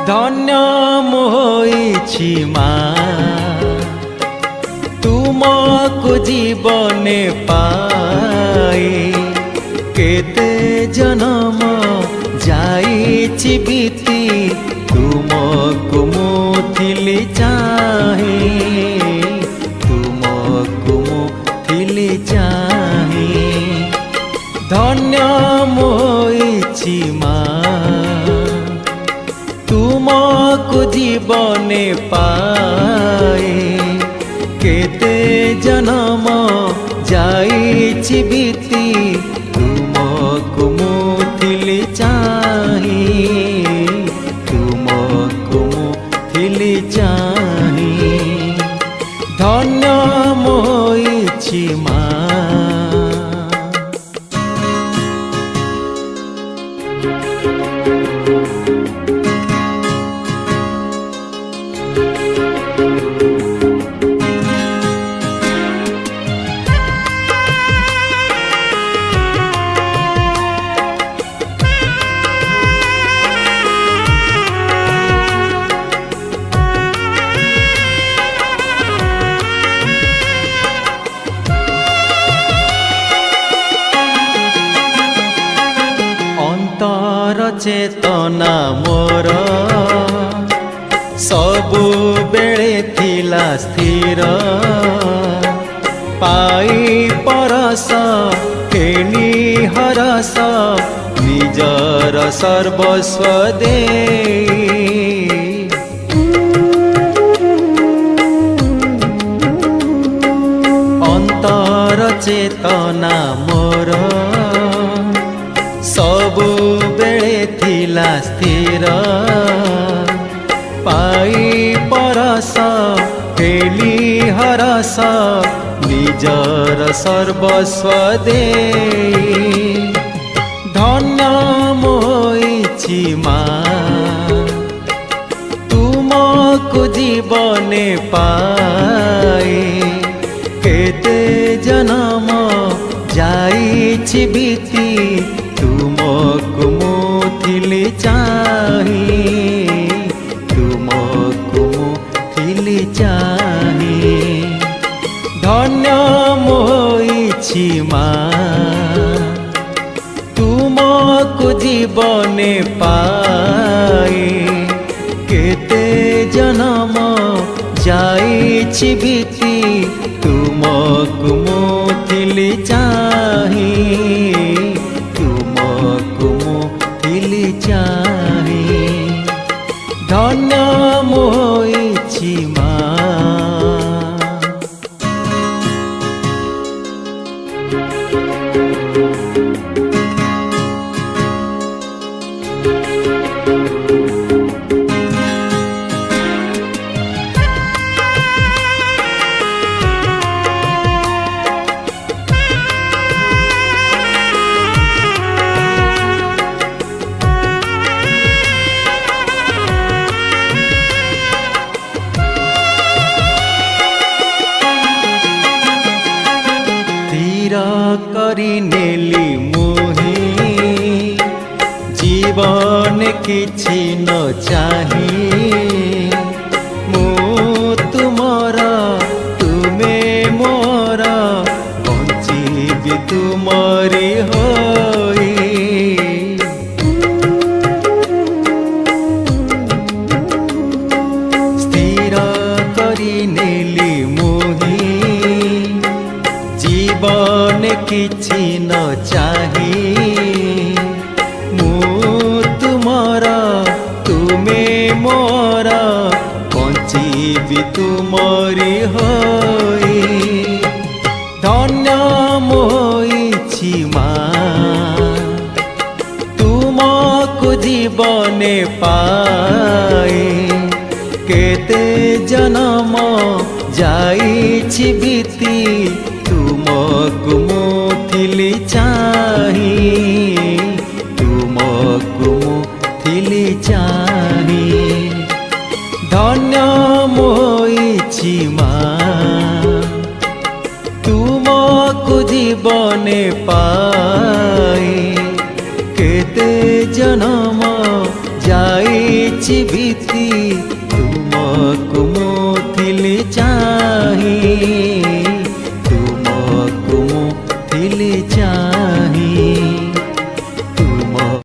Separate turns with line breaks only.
धन्य मोहिछि मा तुमको जीवने पाए केते जन्म जाइछि बीती तुमको मुथिली चाहे तुमको मुथिली चाहे धन्य मोहिछि मा तुमको जीवने पाए केते जन्म जाइछि बीती तुमको मुथिली चाहे तुमको मुथिली चाहे धन्य मोहिछि मा चेतना मोर सबु बेले थिला स्थिर पाई परस केनी हरस निजर सर्वस्व दे अंतर चेतना मोर सबु बेले थिला स्थिर पाई परस केली हरस निजर सर्वस्व दे धन्य मोहिछि मा तुमको जीवने पाए केते जन्म जाइछि बीती तुमको मुथिली चाहे तुमको मुथिली चाहे धन्य मोहिछि मा तुमको जीवने पाए केते जन्म जाइछि बीती तुमको मुथिली चाहे मुथिली चाहे धन्य मोहिछि मा करी नेली मोहि जीवन किछि न चाही मु तुमर तुमे मोर बंचिबी तुमरी होई स्थिर करी नेली मोहि जीवन किछि न चाही मु तुमर तुमे मोर बंचिबी तुमरी होई धन्य मोहिछि मा तुमको जीवने पाए केते जन्म जाइछि बीती तुमको मुथिली चाहे तुमको मुथिली चाहे धन्य मोहिछि मा तुमको जीवने पाए केते जन्म ଯାଇଛି ବିତି